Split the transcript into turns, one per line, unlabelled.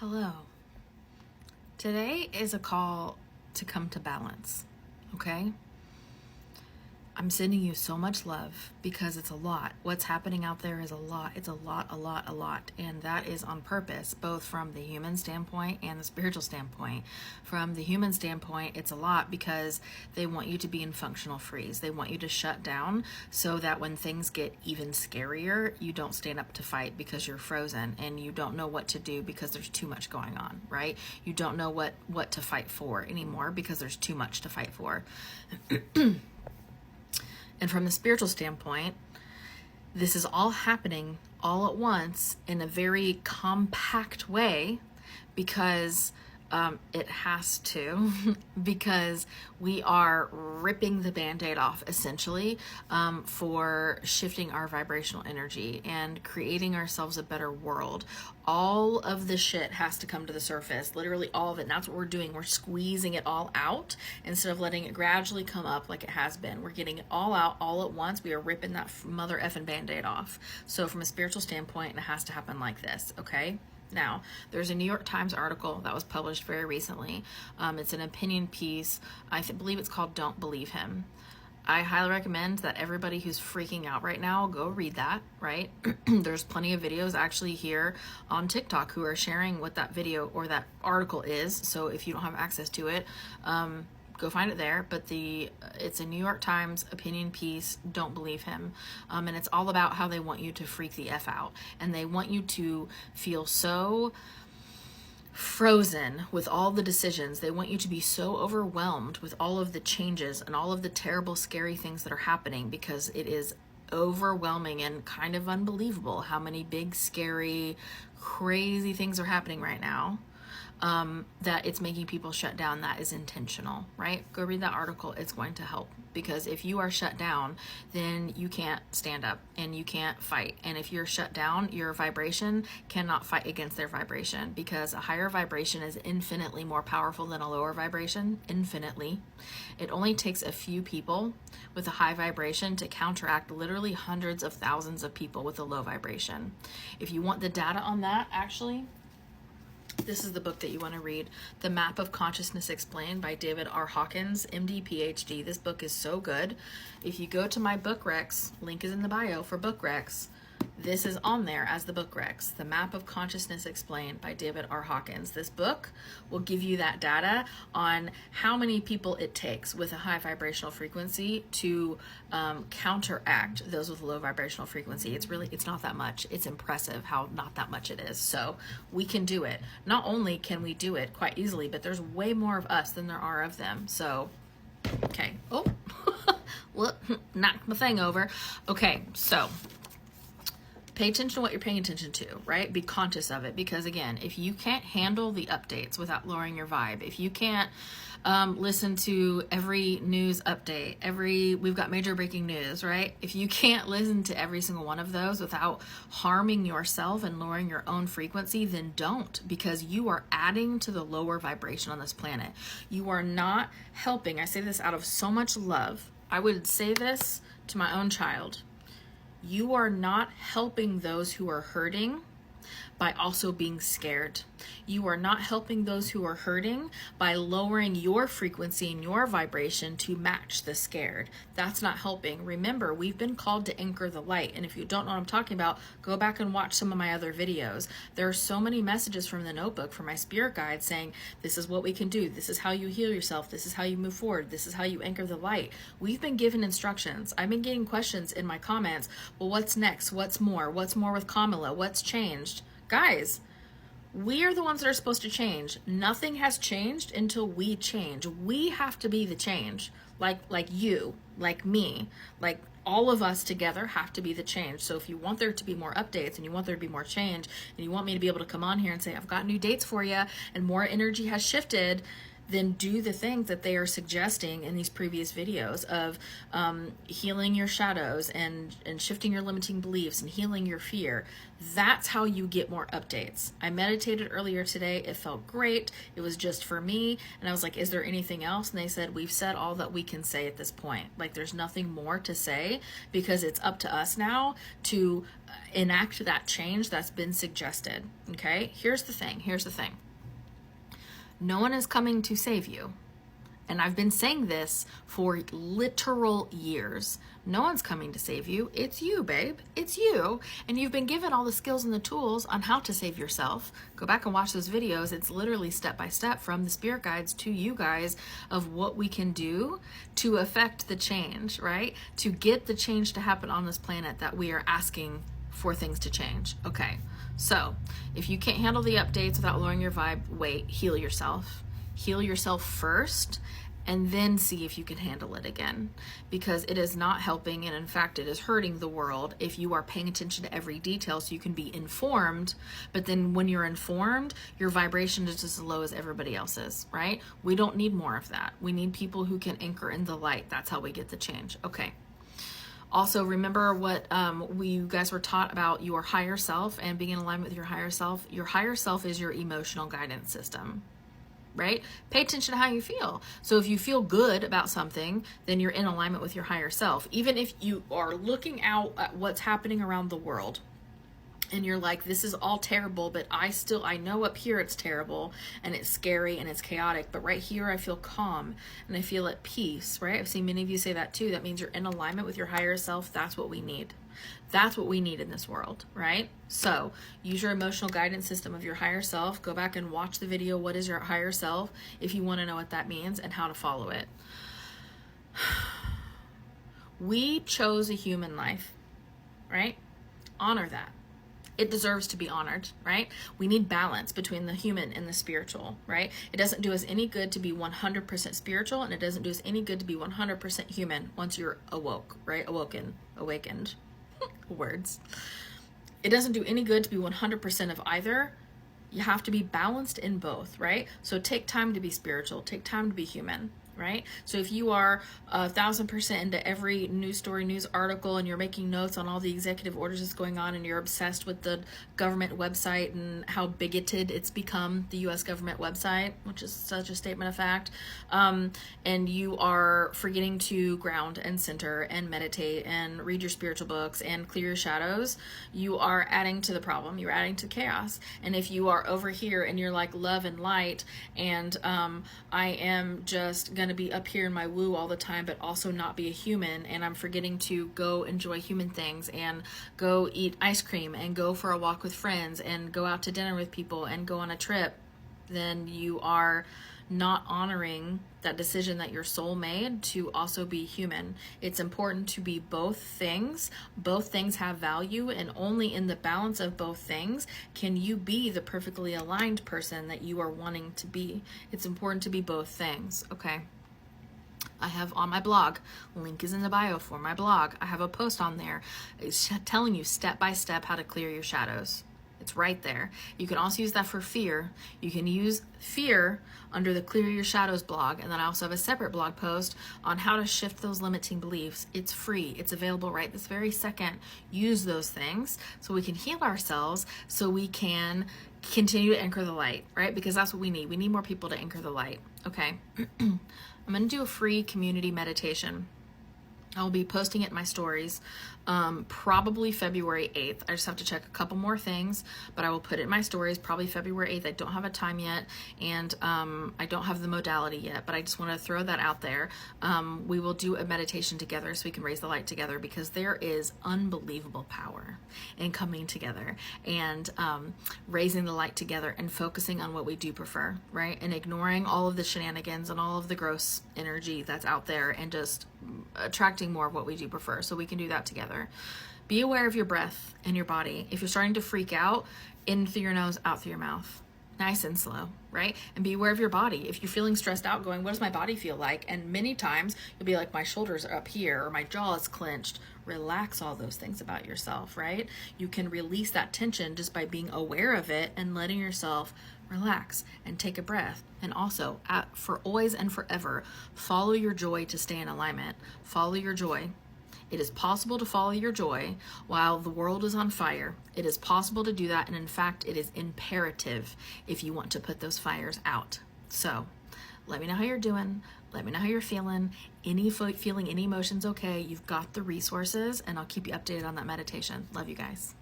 Hello. Today is a call to come to balance, okay? I'm sending you so much love because it's a lot. What's happening out there is a lot. It's a lot. And that is on purpose, both from the human standpoint and the spiritual standpoint. From the human standpoint, it's a lot because they want you to be in functional freeze. They want you to shut down so that when things get even scarier, you don't stand up to fight because you're frozen and you don't know what to do because there's too much going on, right? You don't know what to fight for anymore because there's too much to fight for. And from the spiritual standpoint, this is all happening all at once in a very compact way because it has to, because we are ripping the Band-Aid off essentially for shifting our vibrational energy and creating ourselves a better world. All of the shit has to come to the surface, literally all of it. And that's what we're doing. We're squeezing it all out instead of letting it gradually come up like it has been. We're getting it all out all at once. We are ripping that mother effing Band-Aid off. So from a spiritual standpoint, it has to happen like this, okay? Now, there's a New York Times article that was published very recently. It's an opinion piece. I believe it's called Don't Believe Him. I highly recommend that everybody who's freaking out right now, go read that, right? There's plenty of videos actually here on TikTok who are sharing what that video or that article is. So if you don't have access to it, go find it there. But it's a New York Times opinion piece, Don't Believe Him. And it's all about how they want you to freak the F out. And they want you to feel so frozen with all the decisions. They want you to be so overwhelmed with all of the changes and all of the terrible, scary things that are happening because it is overwhelming and kind of unbelievable how many big, scary, crazy things are happening right now. That it's making people shut down. That is intentional, right? Go read that article. It's going to help because if you are shut down, then you can't stand up and you can't fight. And if you're shut down, your vibration cannot fight against their vibration because a higher vibration is infinitely more powerful than a lower vibration, infinitely. It only takes a few people with a high vibration to counteract literally hundreds of thousands of people with a low vibration. If you want the data on that, actually, this is the book that you want to read, The Map of Consciousness Explained by David R. Hawkins, MD, PhD. This book is so good. If you go to my book recs, link is in the bio for book recs, this is on there as the book recs, The Map of Consciousness Explained by David R. Hawkins. This book will give you that data on how many people it takes with a high vibrational frequency to counteract those with low vibrational frequency. It's not that much. It's impressive how not that much it is. So we can do it. Not only can we do it quite easily, but there's way more of us than there are of them. So, okay. Oh, whoop, knocked my thing over. Okay, so pay attention to what you're paying attention to, right? Be conscious of it because, again, if you can't handle the updates without lowering your vibe, if you can't listen to every news update, we've got major breaking news, right? If you can't listen to every single one of those without harming yourself and lowering your own frequency, then don't, because you are adding to the lower vibration on this planet. You are not helping. I say this out of so much love. I would say this to my own child. You are not helping those who are hurting by also being scared. You are not helping those who are hurting by lowering your frequency and your vibration to match the scared. That's not helping. Remember, we've been called to anchor the light. And if you don't know what I'm talking about, go back and watch some of my other videos. There are so many messages from the notebook, from my spirit guide, saying, this is what we can do. This is how you heal yourself. This is how you move forward. This is how you anchor the light. We've been given instructions. I've been getting questions in my comments. Well, what's next? What's more? What's more with Kamala? What's changed? Guys, we are the ones that are supposed to change. Nothing has changed until we change. We have to be the change. Like you, like me, like all of us together have to be the change. So if you want there to be more updates and you want there to be more change and you want me to be able to come on here and say, I've got new dates for you and more energy has shifted, then do the things that they are suggesting in these previous videos of healing your shadows and shifting your limiting beliefs and healing your fear. That's how you get more updates. I meditated earlier today. It felt great. It was just for me. And I was like, is there anything else? And they said, we've said all that we can say at this point. Like, there's nothing more to say, because it's up to us now to enact that change that's been suggested. Okay? Here's the thing. No one is coming to save you. And I've been saying this for literal years. No one's coming to save you. It's you, babe. It's you. And you've been given all the skills and the tools on how to save yourself. Go back and watch those videos. It's literally step by step from the spirit guides to you guys of what we can do to affect the change, right? To get the change to happen on this planet that we are asking for things to change. Okay. So if you can't handle the updates without lowering your vibe, wait, heal yourself. Heal yourself first, and then see if you can handle it again, because it is not helping, and in fact it is hurting the world if you are paying attention to every detail so you can be informed, but then when you're informed, your vibration is just as low as everybody else's, right? We don't need more of that. We need people who can anchor in the light. That's how we get the change. Okay. Also, remember what you guys were taught about your higher self and being in alignment with your higher self. Your higher self is your emotional guidance system, right? Pay attention to how you feel. So if you feel good about something, then you're in alignment with your higher self. Even if you are looking out at what's happening around the world and you're like, this is all terrible, but I know up here it's terrible and it's scary and it's chaotic, but right here I feel calm and I feel at peace, right? I've seen many of you say that too. That means you're in alignment with your higher self. That's what we need. That's what we need in this world, right? So use your emotional guidance system of your higher self. Go back and watch the video, What is Your Higher Self, if you want to know what that means and how to follow it. We chose a human life, right? Honor that. It deserves to be honored, right? We need balance between the human and the spiritual, right? It doesn't do us any good to be 100% spiritual, and it doesn't do us any good to be 100% human once you're awoke, right? Awakened. Words. It doesn't do any good to be 100% of either. You have to be balanced in both, right? So take time to be spiritual, take time to be human, right? So if you are 1,000% into every news story, news article, and you're making notes on all the executive orders that's going on, and you're obsessed with the government website and how bigoted it's become, the U.S. government website, which is such a statement of fact, and you are forgetting to ground and center and meditate and read your spiritual books and clear your shadows, you are adding to the problem. You're adding to chaos. And if you are over here and you're like love and light, and I am just going to be up here in my woo all the time, but also not be a human, and I'm forgetting to go enjoy human things and go eat ice cream and go for a walk with friends and go out to dinner with people and go on a trip, then you are not honoring that decision that your soul made to also be human. It's important to be both things. Both things have value, and only in the balance of both things can you be the perfectly aligned person that you are wanting to be. It's important to be both things, okay? I have on my blog, link is in the bio for my blog, I have a post on there. It's telling you step by step how to clear your shadows. It's right there. You can also use that for fear. You can use fear under the Clear Your Shadows blog, and then I also have a separate blog post on how to shift those limiting beliefs. It's free. It's available right this very second. Use those things so we can heal ourselves, so we can continue to anchor the light, right? Because that's what we need. We need more people to anchor the light. Okay. I'm going to do a free community meditation. I'll be posting it in my stories, probably February 8th. I just have to check a couple more things, but I will put it in my stories probably February 8th. I don't have a time yet, and I don't have the modality yet, but I just want to throw that out there. We will do a meditation together so we can raise the light together, because there is unbelievable power in coming together and raising the light together and focusing on what we do prefer, right? And ignoring all of the shenanigans and all of the gross energy that's out there, and just attracting more of what we do prefer. So we can do that together. Be aware of your breath and your body. If you're starting to freak out, in through your nose, out through your mouth. Nice and slow, right? And be aware of your body. If you're feeling stressed out, going, what does my body feel like? And many times you'll be like, my shoulders are up here, or my jaw is clenched. Relax all those things about yourself, right? You can release that tension just by being aware of it and letting yourself relax, and take a breath. And also, for always and forever, follow your joy to stay in alignment. Follow your joy. It is possible to follow your joy while the world is on fire. It is possible to do that, and in fact, it is imperative if you want to put those fires out. So, let me know how you're doing. Let me know how you're feeling. Any feeling, any emotions, okay. You've got the resources, and I'll keep you updated on that meditation. Love you guys.